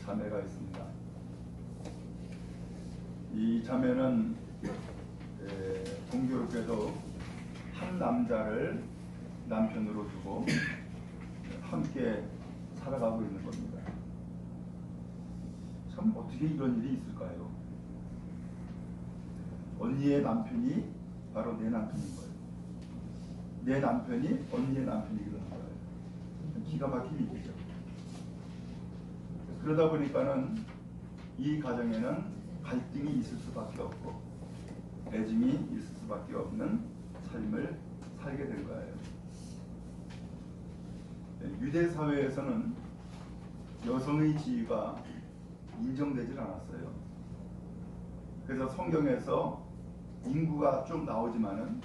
자매가 있습니다. 이 자매는 공교롭게도 한 남자를 남편으로 두고 함께 살아가고 있는 겁니다. 참 어떻게 이런 일이 있을까요? 언니의 남편이 바로 내 남편인 거예요. 내 남편이 언니의 남편이기도 한 거예요. 기가 막힌 일이죠. 그러다 보니까는 이 가정에는 갈등이 있을 수밖에 없고 애증이 있을 수밖에 없는 삶을 살게 된 거예요. 유대 사회에서는 여성의 지위가 인정되질 않았어요. 그래서 성경에서 인구가 쭉 나오지만은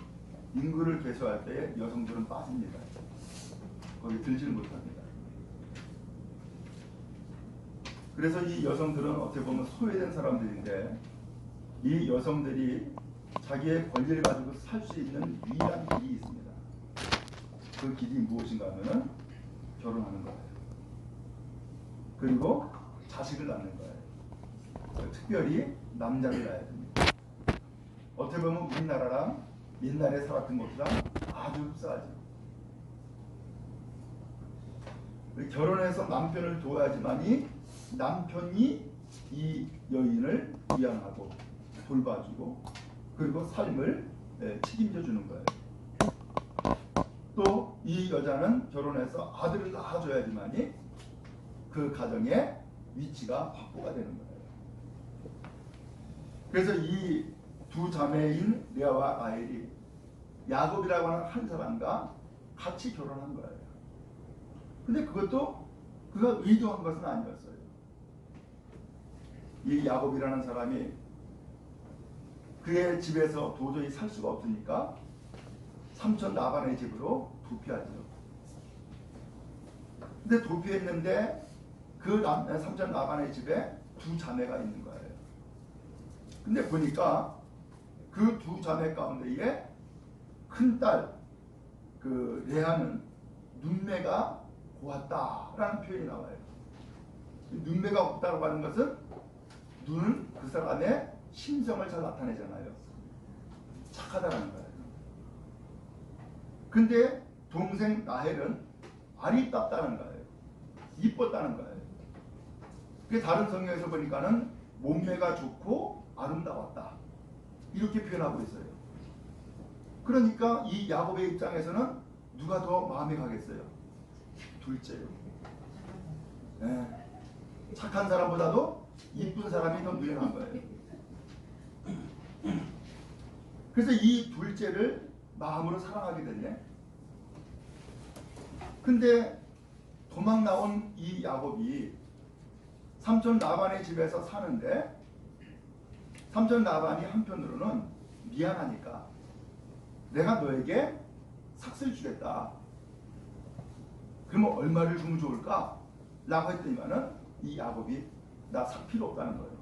인구를 계수할 때 여성들은 빠집니다. 거기 들지를 못합니다. 그래서 이 여성들은 어떻게 보면 소외된 사람들인데 이 여성들이 자기의 권리를 가지고 살 수 있는 유일한 길이 있습니다. 그 길이 무엇인가 하면은 결혼하는 거예요. 그리고 자식을 낳는 거예요. 특별히 남자를 낳아야 됩니다. 어떻게 보면 우리나라랑 옛날에 살았던 것보다 아주 흡사하죠. 결혼해서 남편을 도와야지만이 남편이 이 여인을 위안하고 돌봐주고 그리고 삶을 책임져 주는 거예요. 또 이 여자는 결혼해서 아들을 낳아줘야지만이 그 가정의 위치가 확보가 되는 거예요. 그래서 이 두 자매인 레아와 라헬이 야곱이라고 하는 한 사람과 같이 결혼한 거예요. 근데 그것도 그가 의도한 것은 아니었어요. 이 야곱이라는 사람이 그의 집에서 도저히 살 수가 없으니까 삼촌 라반의 집으로 도피하죠. 근데 도피했는데 그 삼촌 라반의 집에 두 자매가 있는 거예요. 근데 보니까 그 두 자매 가운데에 큰딸 그 레아는 눈매가 고왔다라는 표현이 나와요. 눈매가 없다고 하는 것은 눈은 그 사람의 심성을 잘 나타내잖아요. 착하다는 거예요. 근데 동생 라헬은 아리답다는 거예요. 이뻤다는 거예요. 그게 다른 성경에서 보니까는 몸매가 좋고 아름다웠다 이렇게 표현하고 있어요. 그러니까 이 야곱의 입장에서는 누가 더 마음에 가겠어요? 둘째요. 네. 착한 사람보다도 이쁜 사람이 더 눈에 간 거예요. 그래서 이 둘째를 마음으로 사랑하게 됐네. 근데 도망 나온 이 야곱이 삼촌 라반의 집에서 사는데 삼촌 라반이 한편으로는 미안하니까 내가 너에게 삭슬 주겠다. 그러면 얼마를 주면 좋을까? 라고 했더니만은 이 야곱이 나 삭 필요 없다는 거예요.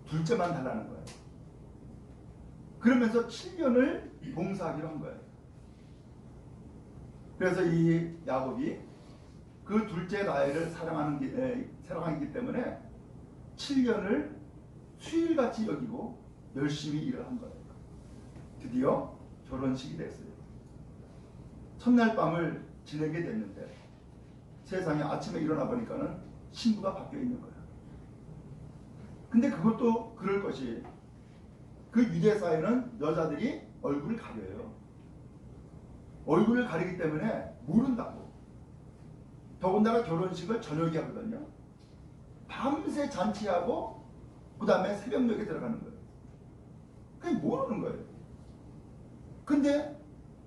둘째만 달라는 거예요. 그러면서 7년을 봉사하기로 한 거예요. 그래서 이 야곱이 그 둘째 라헬을 사랑하기 때문에 7년을 수일같이 여기고 열심히 일을 한 거예요. 드디어 결혼식이 됐어요. 첫날 밤을 지내게 됐는데 세상에 아침에 일어나 보니까는 신부가 바뀌어 있는 거예요. 근데 그것도 그럴 것이 그 유대 사회는 여자들이 얼굴을 가려요. 얼굴을 가리기 때문에 모른다고. 더군다나 결혼식을 저녁에 하거든요. 밤새 잔치하고 그 다음에 새벽녘에 들어가는 거예요. 그게 모르는 거예요. 근데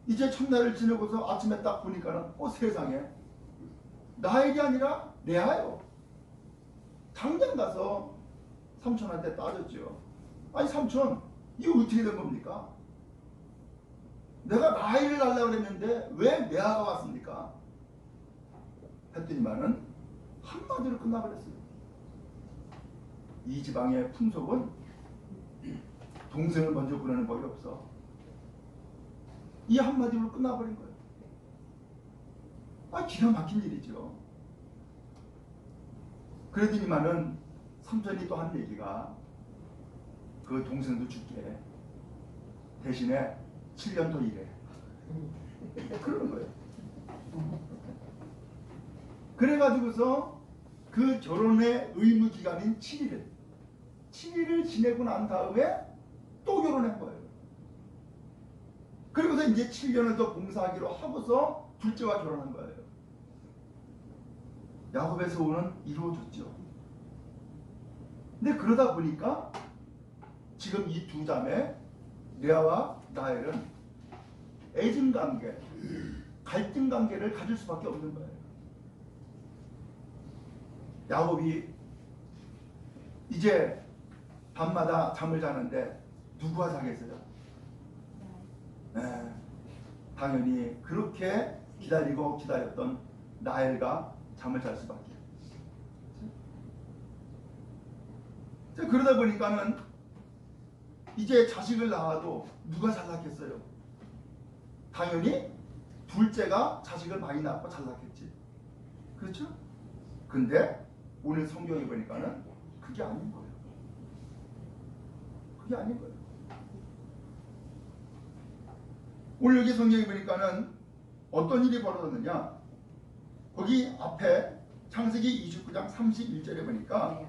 이제 첫날을 지내고서 아침에 딱 보니까는 세상에 나에게 아니라 레아요. 당장 가서 삼촌한테 따졌죠. 아니 삼촌 이거 어떻게 된 겁니까? 내가 라헬을 낳으려고 했는데 왜 레아가 왔습니까? 했더니만은 한마디로 끝나버렸어요. 이 지방의 풍속은 동생을 먼저 보내는 법이 없어. 이 한마디로 끝나버린 거예요. 기가 막힌 일이죠. 그러더니만은 삼촌이 또 한 얘기가 그 동생도 죽게 대신에 7년 더 일해. 그러는 거예요. 그래가지고서 그 결혼의 의무 기간인 7일을 지내고 난 다음에 또 결혼한 거예요. 그리고서 이제 7년을 더 봉사하기로 하고서 둘째와 결혼한 거예요. 야곱의 소원은 이루어졌죠. 근데 그러다 보니까 지금 이 두 자매 레아와 라헬은 애증 관계, 갈등 관계를 가질 수밖에 없는 거예요. 야곱이 이제 밤마다 잠을 자는데 누구와 자겠어요? 네, 당연히 그렇게 기다리고 기다렸던 라헬과 잠을 잘 수밖에. 그러다 보니까는 이제 자식을 낳아도 누가 잘 낳겠어요? 당연히 둘째가 자식을 많이 낳고 잘 낳겠지. 그렇죠? 근데 오늘 성경에 보니까는 그게 아닌 거예요. 그게 아닌 거예요. 오늘 여기 성경에 보니까는 어떤 일이 벌어졌느냐? 거기 앞에 창세기 29장 31절에 보니까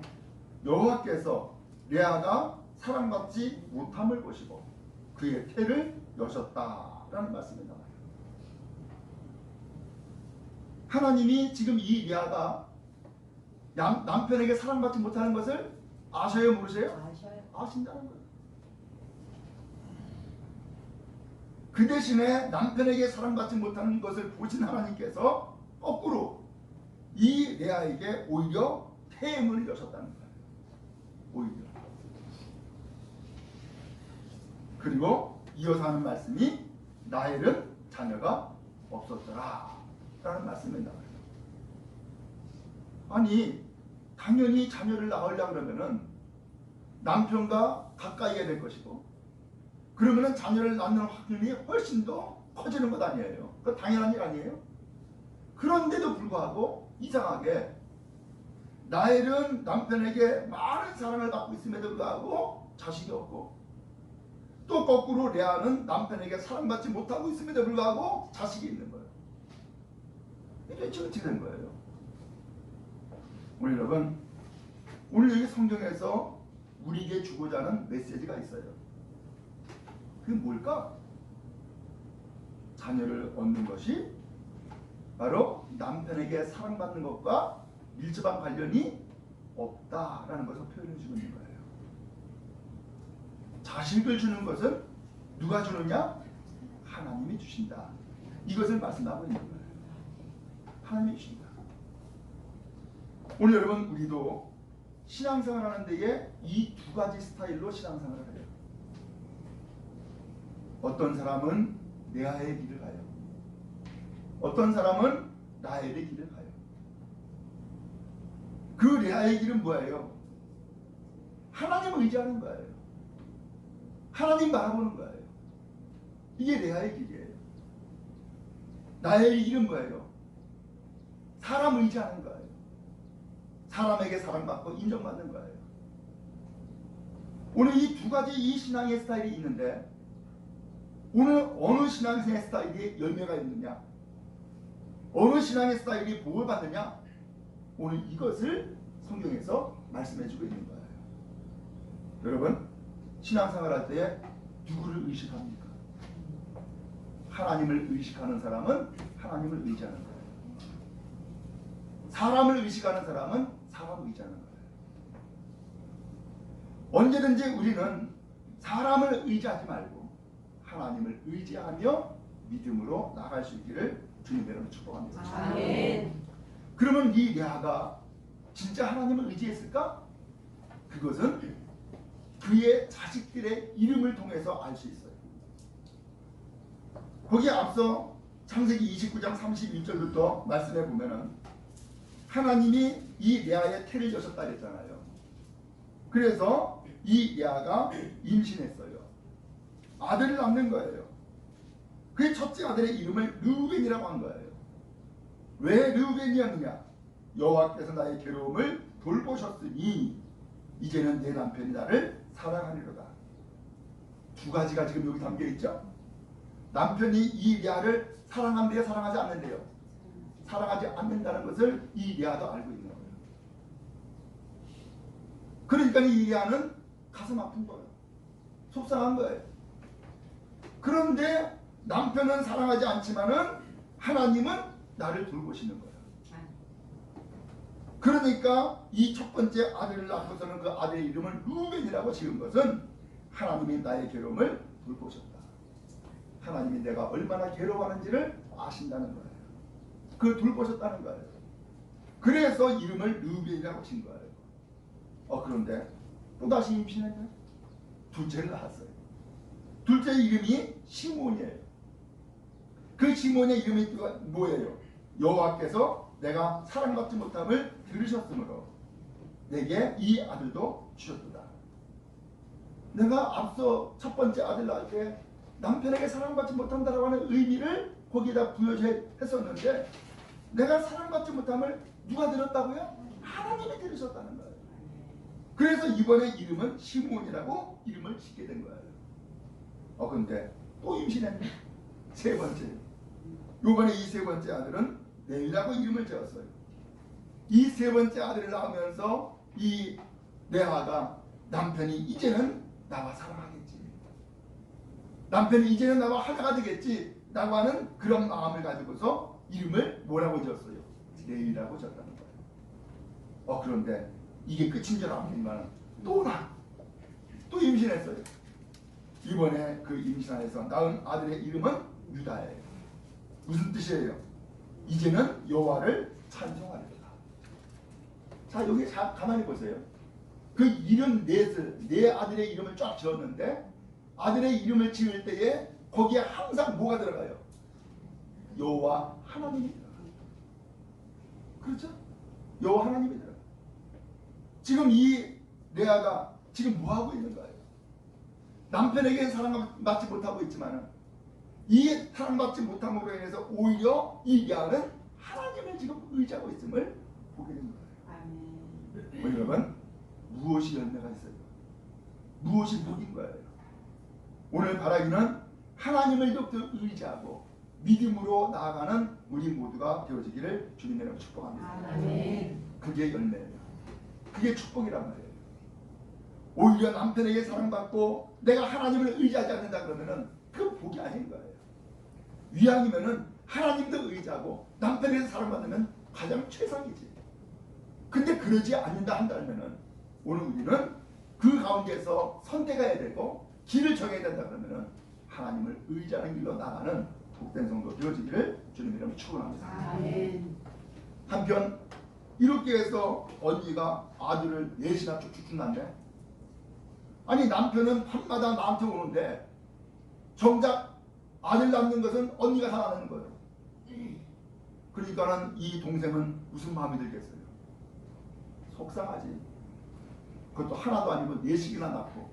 여호와께서 레아가 사랑받지 못함을 보시고 그의 태를 여셨다라는 말씀이 나와요. 하나님이 지금 이 레아가 남편에게 사랑받지 못하는 것을 아셔요, 모르세요? 아신다는 거예요. 그 대신에 남편에게 사랑받지 못하는 것을 보신 하나님께서 거꾸로 이 레아에게 오히려 태음을 여셨다는 거예요. 오히려. 그리고 이어서 하는 말씀이 라헬은 자녀가 없었더라 라는 말씀이 나와요. 아니 당연히 자녀를 낳으려고 그러면은 남편과 가까이야 될 것이고 그러면은 자녀를 낳는 확률이 훨씬 더 커지는 것 아니에요. 그거 당연한 일 아니에요? 그런데도 불구하고 이상하게 라헬은 남편에게 많은 사랑을 받고 있음에도 불구하고 자식이 없고 또 거꾸로 레아는 남편에게 사랑받지 못하고 있음에도 불구하고 자식이 있는 거예요. 이게 어떻게 된 거예요? 오늘 여러분, 오늘 여기 성경에서 우리에게 주고자 하는 메시지가 있어요. 그게 뭘까? 자녀를 얻는 것이 바로 남편에게 사랑받는 것과 밀접한 관련이 없다라는 것을 표현해 주고 있는 거예요. 자식을 주는 것은 누가 주느냐? 하나님이 주신다. 이것을 말씀하고 있는 거예요. 하나님이 주신다. 오늘 여러분 우리도 신앙생활 하는 데에 이 두 가지 스타일로 신앙생활을 해요. 어떤 사람은 레아의 길을 가요. 어떤 사람은 라헬의 길을 가요. 그 레아의 길은 뭐예요? 하나님을 의지하는 거예요. 하나님 바라보는 거예요. 이게 레아의 길이에요. 라헬의 길은 뭐예요? 사람 의지하는 거예요. 사람에게 사랑받고 인정받는 거예요. 오늘 이 두 가지 이 신앙의 스타일이 있는데 오늘 어느 신앙의 스타일이 열매가 있느냐? 어느 신앙의 스타일이 복을 받느냐? 오늘 이것을 성경에서 말씀해주고 있는 거예요. 여러분 신앙생활 할 때 누구를 의식합니까? 하나님을 의식하는 사람은 하나님을 의지하는 거예요. 사람을 의식하는 사람은 사람을 의지하는 거예요. 언제든지 우리는 사람을 의지하지 말고 하나님을 의지하며 믿음으로 나갈 수 있기를 주님의 이름으로 축복합니다. 아멘. 그러면 이 레아가 진짜 하나님을 의지했을까? 그것은 그의 자식들의 이름을 통해서 알 수 있어요. 거기에 앞서 창세기 29장 31절부터 말씀해 보면은 하나님이 이 레아의 태를 여셨다 그랬잖아요. 그래서 이 레아가 임신했어요. 아들을 낳는 거예요. 그 첫째 아들의 이름을 르우벤이라고 한 거예요. 왜 르우벤이었느냐? 여호와께서 나의 괴로움을 돌보셨으니 이제는 내 남편이 나를 사랑하리로다. 두 가지가 지금 여기 담겨 있죠. 남편이 이 레아를 사랑한대요, 사랑하지 않는데요? 사랑하지 않는다는 것을 이 레아도 알고 있는 거예요. 그러니까 이 레아는 가슴 아픈 거예요. 속상한 거예요. 그런데 남편은 사랑하지 않지만은 하나님은 나를 돌보시는 거예요. 그러니까 이 첫 번째 아들을 낳고서는 그 아들의 이름을 루벤이라고 지은 것은 하나님이 나의 괴로움을 돌보셨다. 하나님이 내가 얼마나 괴로워하는지를 아신다는 거예요. 그걸 돌보셨다는 거예요. 그래서 이름을 루벤이라고 진 거예요. 그런데 또다시 임신했네. 둘째를 낳았어요. 둘째 이름이 시몬이에요. 그 시몬의 이름이 뭐예요? 여호와께서 내가 사랑받지 못함을 들으셨으므로 내게 이 아들도 주셨도다. 내가 앞서 첫 번째 아들 낳을 때 남편에게 사랑받지 못한다라고 하는 의미를 거기에다 부여했었는데 내가 사랑받지 못함을 누가 들었다고요? 하나님이 들으셨다는 거예요. 그래서 이번에 이름은 시몬이라고 이름을 짓게 된 거예요. 근데 또 임신했네. 세 번째. 요번에 이 세 번째 아들은 레위라고 이름을 지었어요. 이 세 번째 아들을 낳으면서 이 레아가 남편이 이제는 나와 사랑하겠지. 남편이 이제는 나와 하나가 되겠지. 라고 하는 그런 마음을 가지고서 이름을 뭐라고 지었어요? 레위라고 지었다는 거예요. 그런데 이게 끝인 줄 아니지만 또 임신했어요. 이번에 그 임신하에서 낳은 아들의 이름은 유다예요. 무슨 뜻이에요? 이제는 여호와를 찬송하리로다. 자, 여기 가만히 보세요. 그 이름 네 아들의 이름을 쫙 지었는데 아들의 이름을 지을 때에 거기에 항상 뭐가 들어가요? 여호와 하나님이 들어가요. 그렇죠? 여호와 하나님이 들어가요. 지금 이 레아가 지금 뭐 하고 있는 거예요? 남편에게 사랑받지 못하고 있지만 이 사랑받지 못함으로 인해서 오히려 이 레아는 하나님을 지금 의지하고 있음을 보게 된 거예요. 여러분, 무엇이 열매가 있어요? 무엇이 복인 거예요? 오늘 바라기는 하나님을 더욱더 의지하고 믿음으로 나아가는 우리 모두가 되어지기를 주님의 이름으로 축복합니다. 그게 열매예요. 그게 축복이란 말이에요. 오히려 남편에게 사랑받고 내가 하나님을 의지하지 않는다 그러면은 그 복이 아닌 거예요. 위안이면은 하나님도 의지하고 남편에게 사랑받으면 가장 최상이지. 근데 그러지 않는다 한다면은 오늘 우리는 그 가운데서 선택해야 되고 길을 정해야 된다 그러면은 하나님을 의지하는 길로 나가는 복된 성도 되어지기를 주님 이름으로 축원합니다. 한편 이렇게 해서 언니가 아들을 넷이나 쭉쭉 낳네. 아니 남편은 밤마다 나한테 오는데 정작 아들 낳는 것은 언니가 다 낳는 거예요. 그러니까는 이 동생은 무슨 마음이 들겠어요? 속상하지. 그것도 하나도 아니고 넷씩이나 낳고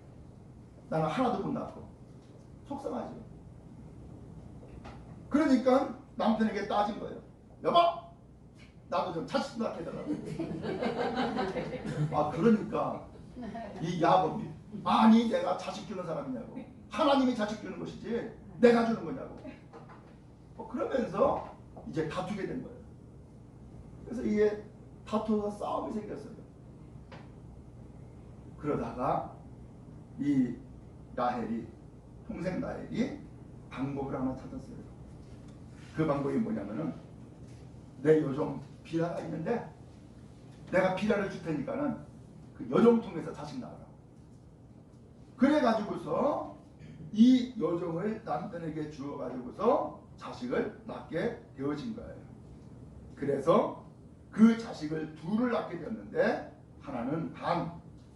나는 하나도 못 낳고 속상하지. 그러니까 남편에게 따진 거예요. 여보, 나도 좀 자식 낳게 해달라고. 그러니까 이 야곱이 아니 내가 자식 주는 사람이냐고. 하나님이 자식 주는 것이지 내가 주는 거냐고. 그러면서 이제 다투게 된 거예요. 그래서 이게 다투어서 싸움이 생겼어요. 그러다가 이 라헬이 동생 라헬이 방법을 하나 찾았어요. 그 방법이 뭐냐면은 내 여종 비라가 있는데 내가 비라를 줄 테니까는 그 여종 통해서 자식 낳아라. 그래가지고서 이 여종을 남편에게 주어가지고서 자식을 낳게 되어진 거예요. 그래서 그 자식을 둘을 낳게 되었는데 하나는 단,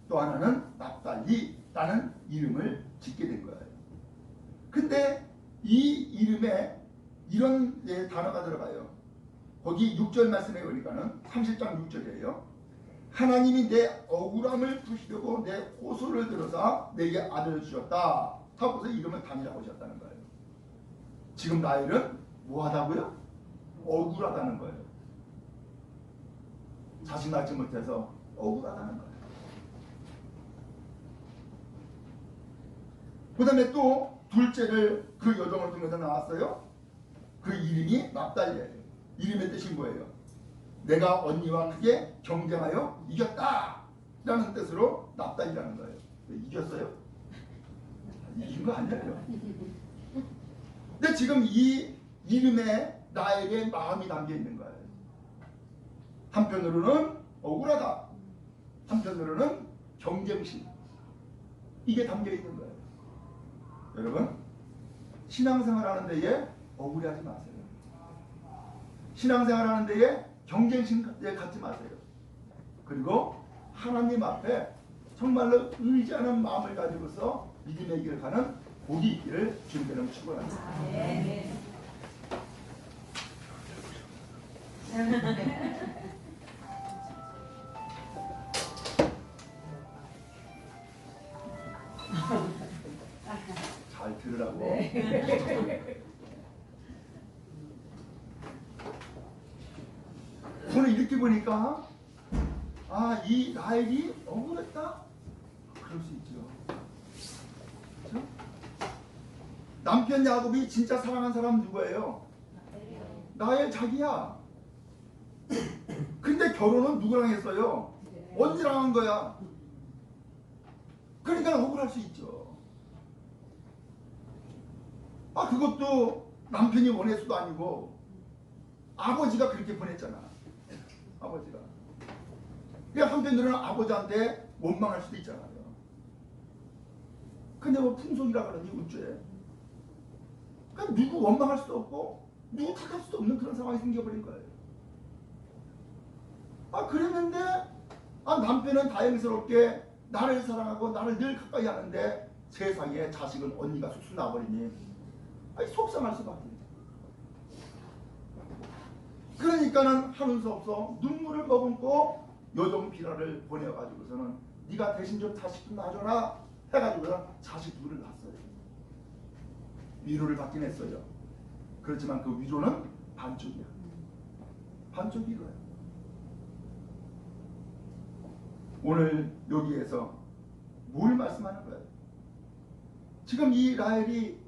또 하나는 납달리라는 이름을 짓게 된 거예요. 근데 이 이름에 이런 단어가 들어가요. 거기 6절 말씀에 보니까는 30장 6절이에요. 하나님이 내 억울함을 푸시려고 내 호소를 들어서 내게 아들을 주셨다. 하고서 이름을 단이라고 하셨다는 거예요. 지금 라헬은 뭐하다고요? 억울하다는 거예요. 자식 낳지 못해서 억울하다는 거예요. 그 다음에 또 둘째를 그 여종을 통해서 나왔어요. 그 이름이 납달리예요. 이름의 뜻이 뭐예요? 내가 언니와 크게 경쟁하여 이겼다 라는 뜻으로 납달리라는 거예요. 이겼어요? 이긴 거 아니에요. 근데 지금 이 이름에 라헬의 마음이 담겨 있는 거예요. 한편으로는 억울하다, 한편으로는 경쟁심, 이게 담겨 있는 거예요. 여러분, 신앙생활 하는 데에 억울해하지 마세요. 신앙생활 하는 데에 경쟁심에 갖지 마세요. 그리고 하나님 앞에 정말로 의지하는 마음을 가지고서 믿음의 길을 가는 복이 있기를 주님께는 축원합니다. 네. 잘 들으라고. 네. 저는 이렇게 보니까 이 라헬이 억울했다? 그럴 수 있죠. 그렇죠? 남편 야곱이 진짜 사랑한 사람은 누구예요? 라헬 자기야. 근데 결혼은 누구랑 했어요? 언니랑 한 거야. 그러니까 억울할 수 있죠. 그것도 남편이 원해서도 아니고 아버지가 그렇게 보냈잖아. 아버지가. 그러니까 한편으로는 아버지한테 원망할 수도 있잖아요. 근데 뭐 풍속이라 그러니 우째. 그러니까 누구 원망할 수도 없고 누구 탓할 수도 없는 그런 상황이 생겨버린 거예요. 그랬는데 남편은 다행스럽게 나를 사랑하고 나를 늘 가까이 하는데 세상에 자식은 언니가 쑥쑥 나버리니 속상할 수밖에. 그러니까는 하는 수 없어 눈물을 머금고 여종 비라를 보내가지고서는 네가 대신 좀 자식 좀 놔줘라 해가지고 자식 둘을 낳았어요. 위로를 받긴 했어요. 그렇지만 그 위로는 반쪽이야. 반쪽 위로야. 오늘 여기에서 뭘 말씀하는 거예요? 지금 이 라헬이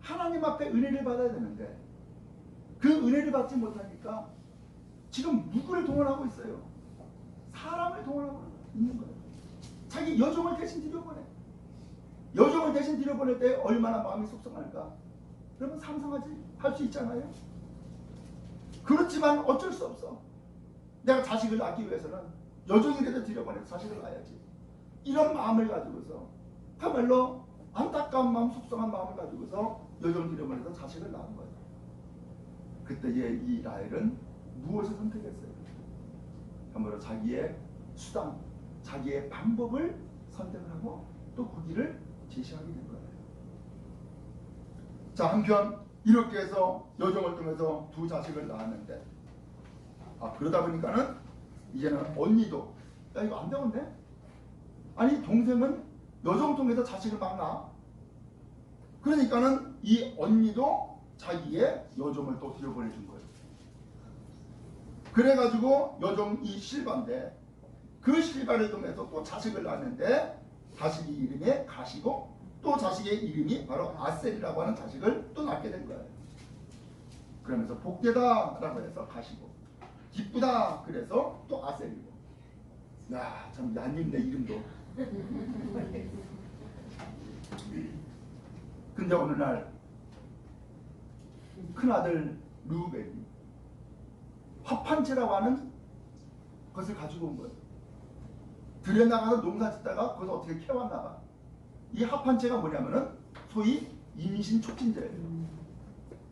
하나님 앞에 은혜를 받아야 되는데 그 은혜를 받지 못하니까 지금 누구를 동원하고 있어요? 사람을 동원하고 있는 거예요. 자기 여종을 대신 들여보내. 여종을 대신 들여보낼 때 얼마나 마음이 속상할까? 여러분 상상하지? 할 수 있잖아요. 그렇지만 어쩔 수 없어. 내가 자식을 낳기 위해서는 여종이라도 들여보내서 자식을 낳아야지. 이런 마음을 가지고서 정말로 안타까운 마음, 속상한 마음을 가지고서 여종을 들여보내서 자식을 낳은 거예요. 그때에 이 라헬은 무엇을 선택했어요? 정말로 자기의 수단, 자기의 방법을 선택을 하고 또 그 길을 제시하게 된 거예요. 자, 한편 이렇게 해서 여종을 통해서 두 자식을 낳았는데 그러다 보니까는 이제는 언니도 이거 안 되는데? 아니 동생은 여종 통해서 자식을 막 낳아. 그러니까는 이 언니도 자기의 여종을 또 들여보내준 거예요. 그래가지고 여종이 실바인데 그 실바를 통해서 또 자식을 낳았는데 자식의 이름이 가시고 또 자식의 이름이 바로 아셀이라고 하는 자식을 또 낳게 된 거예요. 그러면서 복되다 라고 해서 가시고 기쁘다 그래서 또 아셀이고. 야, 참 얄밉네 이름도. 근데 어느 날 큰아들 르우벤이 합판채라고 하는 것을 가지고 온 거예요. 들에 나가서 농사 짓다가 거기서 어떻게 캐왔나 봐. 이 합판채가 뭐냐면은 소위 임신 촉진제예요.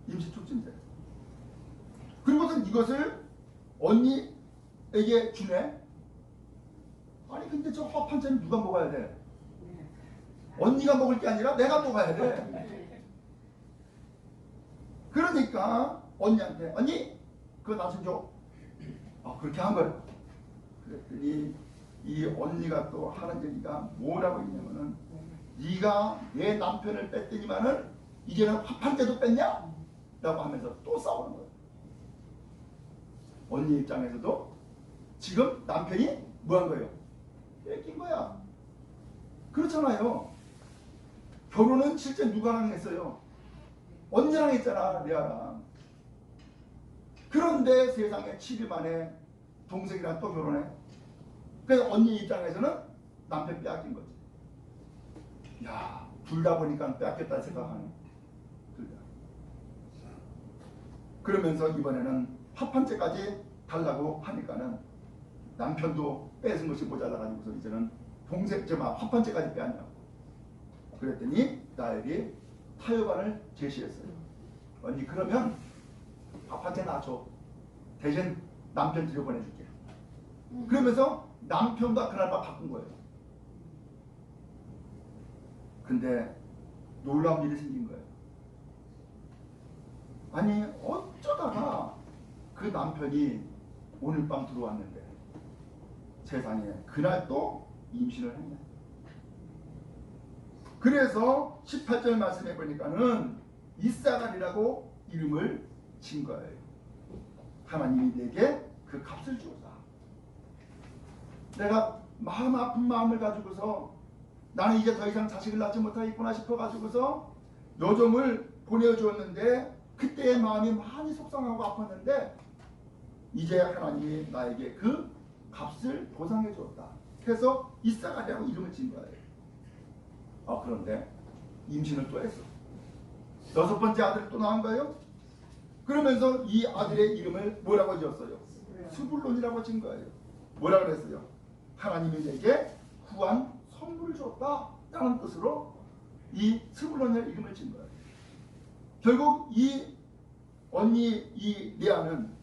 임신 촉진제. 그리고서 이것을 언니에게 주네. 아니 근데 저 합판채는 누가 먹어야 돼? 언니가 먹을 게 아니라 내가 먹어야 돼. 그러니까 언니한테 언니 그거 나 좀 줘. 그렇게 한 거예요. 그랬더니 이 언니가 또 하는 얘기가 뭐라고 했냐면은 네가 내 남편을 뺐더니만은 이제는 합한 때도 뺐냐? 라고 하면서 또 싸우는 거예요. 언니 입장에서도 지금 남편이 뭐 한 거예요? 뺏긴 거야. 그렇잖아요. 결혼은 실제 누가랑 했어요? 언니랑 했잖아, 레아랑. 그런데 세상에 7일 만에 동생이랑 또 결혼해. 그래서 언니 입장에서는 남편 빼앗긴 거지. 야, 둘 다 보니까 빼앗겼다 생각하네. 둘 다. 그러면서 이번에는 합한채까지 달라고 하니까는 남편도 뺏은 것이 모자라가지고서 이제는 합한채까지 빼앗냐고. 그랬더니 나엘이 타협안을 제시했어요. 언니 그러면 합한채 놔줘. 대신 남편 들여보내줄게. 그러면서 남편과 그날 밤 바꾼 거예요. 근데 놀라운 일이 생긴 거예요. 아니 어쩌다가 그 남편이 오늘 밤 들어왔는데 세상에 그날 또 임신을 했네. 그래서 18절 말씀해 보니까는 이사갈이라고 이름을 진 거예요. 하나님이 내게 그 값을 주었다. 내가 마음 아픈 마음을 가지고서 나는 이제 더 이상 자식을 낳지 못하겠구나 싶어가지고서 여종을 보내주었는데 그때의 마음이 많이 속상하고 아팠는데 이제 하나님이 나에게 그 값을 보상해 주었다. 그래서 이사갈이라고 이름을 진 거예요. 그런데 임신을 또 했어. 6번째 아들을 또 낳은 거예요. 그러면서 이 아들의 이름을 뭐라고 지었어요? 스불론이라고 진 거예요. 뭐라 그랬어요? 하나님이 내게 후한 선물을 줬다 라는 뜻으로 이 스불론의 이름을 진 거예요. 결국 이 언니 이 레아는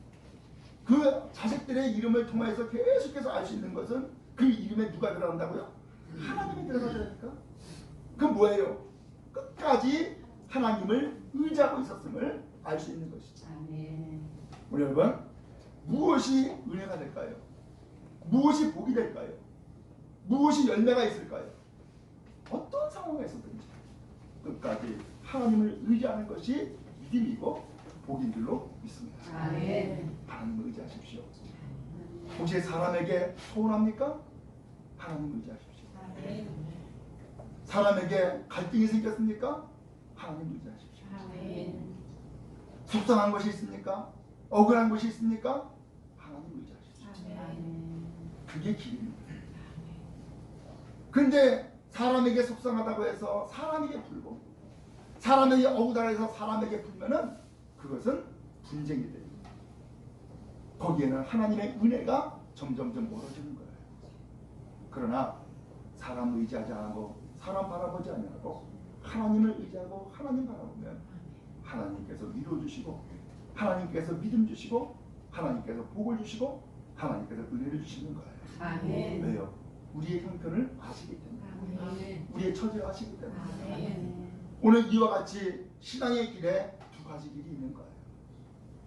그 자식들의 이름을 통해서 계속해서 알 수 있는 것은 그 이름에 누가 들어간다고요? 하나님이 들어가니까. 그건 뭐예요? 끝까지 하나님을 의지하고 있었음을 알 수 있는 것이죠. 우리 여러분, 무엇이 은혜가 될까요? 무엇이 복이 될까요? 무엇이 열매가 있을까요? 어떤 상황에서든지 끝까지 하나님을 의지하는 것이 믿음이고 복인 줄로 믿습니다. 하나님을 의지하십시오. 혹시 사람에게 소원합니까? 하나님을 의지하십시오. 사람에게 갈등이 생겼습니까? 하나님을 의지하십시오. 속상한 것이 있습니까? 억울한 것이 있습니까? 하나님을 의지하십시오. 그게 길입니다. 근데 사람에게 속상하다고 해서 사람에게 풀고 사람에게 억울하다고 해서 사람에게 풀면은 그것은 분쟁이 됩니다. 거기에는 하나님의 은혜가 점점점 멀어지는 거예요. 그러나 사람 의지하지 않고 사람 바라보지 않고 하나님을 의지하고 하나님 바라보면 하나님께서 위로 주시고 하나님께서 믿음 주시고 하나님께서 복을 주시고 하나님께서 은혜를 주시는 거예요. 왜요? 우리의 형편을 아시기 때문에 우리의 처지를 아시기 때문에 오늘 이와 같이 신앙의 길에 두 가지 길이 있는 거예요.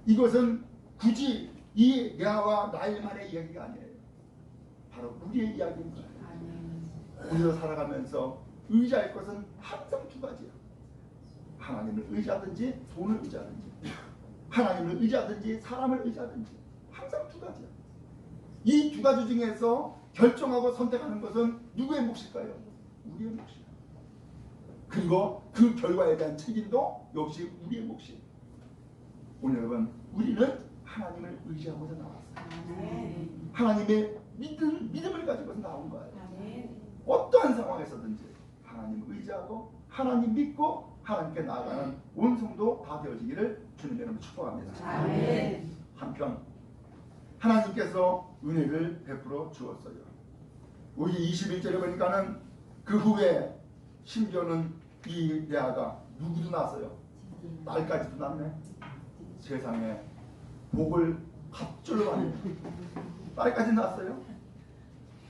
이것은 굳이 이 레아와 라헬만의 이야기가 아니에요. 바로 우리의 이야기인 거예요. 우리로 살아가면서 의지할 것은 항상 두 가지야. 하나님을 의지하든지 돈을 의지하든지 하나님을 의지하든지 사람을 의지하든지 항상 두 가지야. 이 두 가지 중에서 결정하고 선택하는 것은 누구의 몫일까요? 우리의 몫이야. 그리고 그 결과에 대한 책임도 역시 우리의 몫이에요. 오늘 여러분, 우리는 하나님을 의지하고서 나왔어요. 하나님의 믿음을 가지고서 나온 거예요. 어떠한 상황에서든지 하나님을 의지하고 하나님 믿고 하나님께 나아가는 온 성도 다 되어지기를 주님 여러분 축복합니다. 한편 하나님께서 은혜를 베풀어 주었어요. 우리 21절에 보니까는 그 후에 심지어는 이 레아가 누구도 낳았어요. 딸까지도 낳네. 세상에 복을 갑절로 받는 딸까지 낳았어요.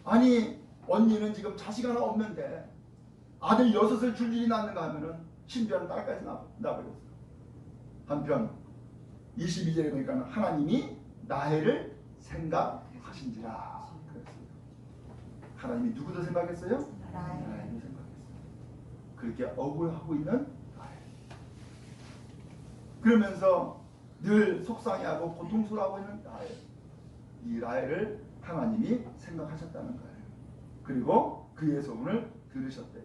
아니 언니는 지금 자식 하나 없는데 아들 6을 줄줄이 낳는가 하면은 심지어는 딸까지 낳아버렸어요. 한편 22절에 보니까 하나님이 나혜를 생각하신지라 그랬어요. 하나님이 누구도 생각했어요? 나혜를 생각했어요. 그렇게 억울하고 있는 라헬. 그러면서 늘 속상해하고 고통스러워하고 있는 라헬. 이 라헬을 하나님이 생각하셨다는 거예요. 그리고 그의 소문을 들으셨대요.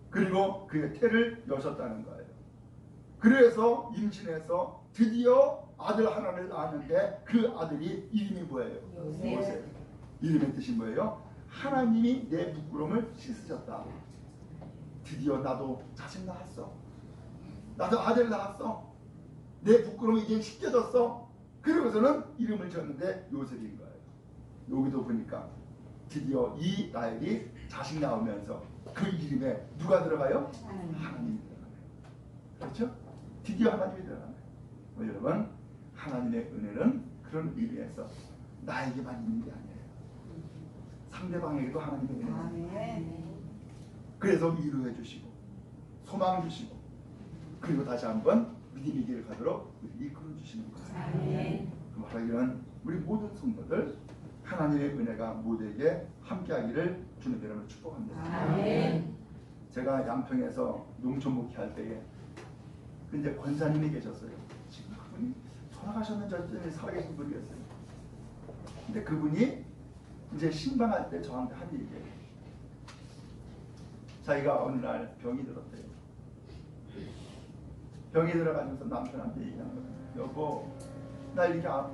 그리고 그의 태를 여셨다는 거예요. 그래서 임신해서 드디어 아들 하나를 낳았는데 그 아들이 이름이 뭐예요? 요셉. 이름의 뜻이 뭐예요? 하나님이 내 부끄러움을 씻으셨다. 드디어 나도 자식 낳았어. 나도 아들 낳았어. 내 부끄러움이 이제 씻겨졌어. 그러고서는 이름을 지었는데 요셉인 거예요. 여기도 보니까 드디어 이 라헬이 자식 낳으면서 그 이름에 누가 들어가요? 하나님이 들어가요. 그렇죠? 드디어 하나님이 들어가요. 여러분, 하나님의 은혜는 그런 의미에서 나에게만 있는 게 아니에요. 상대방에게도 하나님의 은혜예요. 그래서 위로해 주시고 소망 주시고 그리고 다시 한번 믿음의 길을 가도록 이끌어 주시는 거예요. 그럼 하나님은 우리 모든 성도들 하나님의 은혜가 모두에게 함께하기를 주님의 이름으로 축복합니다. 제가 양평에서 농촌 목회할 때에 근데 권사님이 계셨어요. 지금 그분이 돌아가셨는지 어쩐지 살아계신 분이 계세요. 근데 그분이 이제 신방할 때 저한테 한 얘기예요. 자기가 어느 날 병이 들었대요. 병이 들어가면서 남편한테 얘기한 거예요. 여보, 나 이렇게 아파.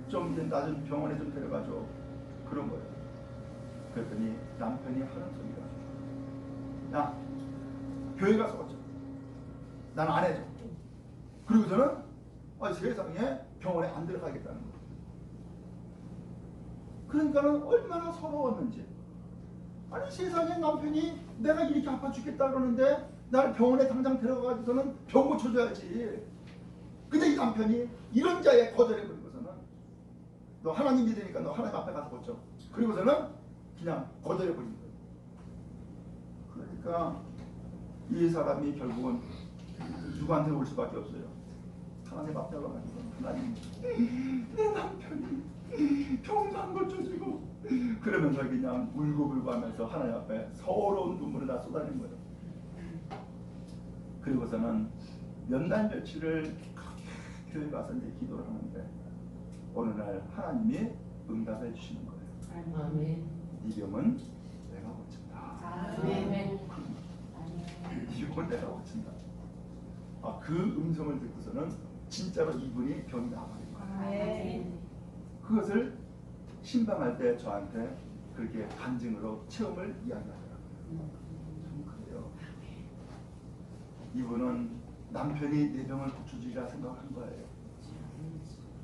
좀 나 좀 병원에 좀 데려가줘. 그런 거예요. 그랬더니 남편이 하는 소리가, 야, 교회 가서 어쩌? 난 안 해줘. 그리고서는 세상에 병원에 안 들어가겠다는 거예요. 그러니까는 얼마나 서러웠는지. 아니 세상에 남편이 내가 이렇게 아파 죽겠다 그러는데 나를 병원에 당장 데려가가지고서는 병 고쳐줘야지. 근데 이 남편이 이런 자에 거절해버리고서는 너 하나님 믿으니까 너 하나님 앞에 가서 고쳐. 그리고서는 그냥 거절해버린 거예요. 그러니까 이 사람이 결국은 누구한테 올 수밖에 없어요. 하나님 앞에 와가지고 하나님 내 남편이 병도 안 고쳐주고 그러면서 그냥 울고불고 하면서 하나님 앞에 서러운 눈물을 다 쏟아낸 거예요. 그리고서는 몇 날 며칠을 교회 가서 이제 기도를 하는데 어느 날 하나님이 응답해 주시는 거예요. 아멘. 이 병은 내가 고친다. 아멘. 이 병은 내가 고친다. 그 음성을 듣고서는 진짜로 이분이 병이 나아버린 거예요. 그것을 신방할 때 저한테 그렇게 간증으로 체험을 이야기하더라고요. 좀 그래요. 이분은 남편이 내 병을 고쳐주리라 생각한 거예요.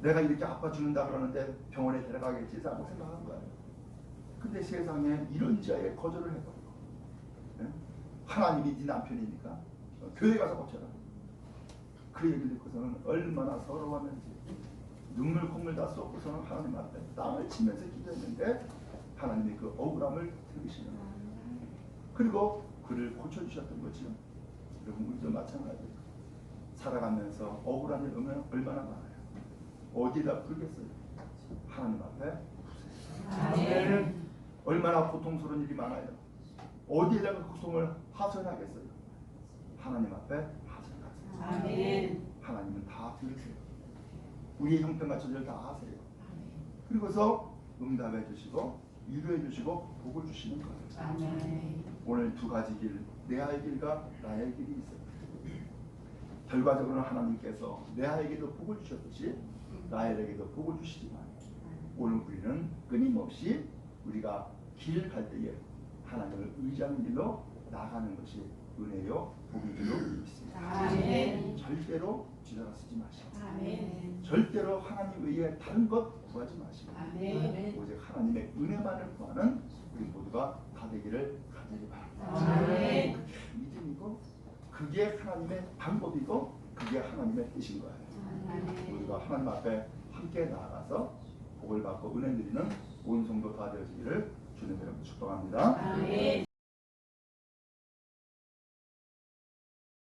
내가 이렇게 아파 죽는다 그러는데 병원에 데려가겠지 라고 생각한 거예요. 근데 세상에 이런 자에 거절을 해버리고, 네? 하나님이 네 남편이니까 교회 가서 고쳐라. 그 얘기를 듣고서는 얼마나 서러워하는지 눈물 콧물 다 쏟고서는 하나님 앞에 땅을 치면서 기도했는데 하나님이 그 억울함을 들으시는 거예요. 그리고 그를 고쳐주셨던 거죠. 여러분 우리도 마찬가지예요. 살아가면서 억울한 일 오면 얼마나 많아요. 어디다 풀겠어요? 하나님 앞에 푸세요. 얼마나 고통스러운 일이 많아요. 어디에다가 고통을 하소연하겠어요? 하나님 앞에 하소연하세요. 하나님은 다 들으세요. 우리의 형편과 처지를 다 아세요. 그리고서 응답해 주시고 위로해 주시고 복을 주시는 거예요. 오늘 두 가지 길, 레아의 길과 라헬의 길이 있어요. 결과적으로는 하나님께서 레아에게도 복을 주셨듯이 라헬에게도 복을 주시지만 오늘 우리는 끊임없이 우리가 길 갈 때에 하나님을 의지하는 길로 나가는 것이 은혜요 복인 줄로 믿습니다. 절대로 뒤돌아 쓰지 마시고 절대로 하나님 외에 다른 것 구하지 마시고 오직 하나님의 은혜만을 구하는 우리 모두가 다 되기를 간절히 바랍니다. 그게 믿음이고 그게 하나님의 방법이고 그게 하나님의 뜻인 거예요. 우리가 하나님 앞에 함께 나아가서 복을 받고 은혜 누리는 온 성도 다 되어지기를 주님의 이름으로 축복합니다.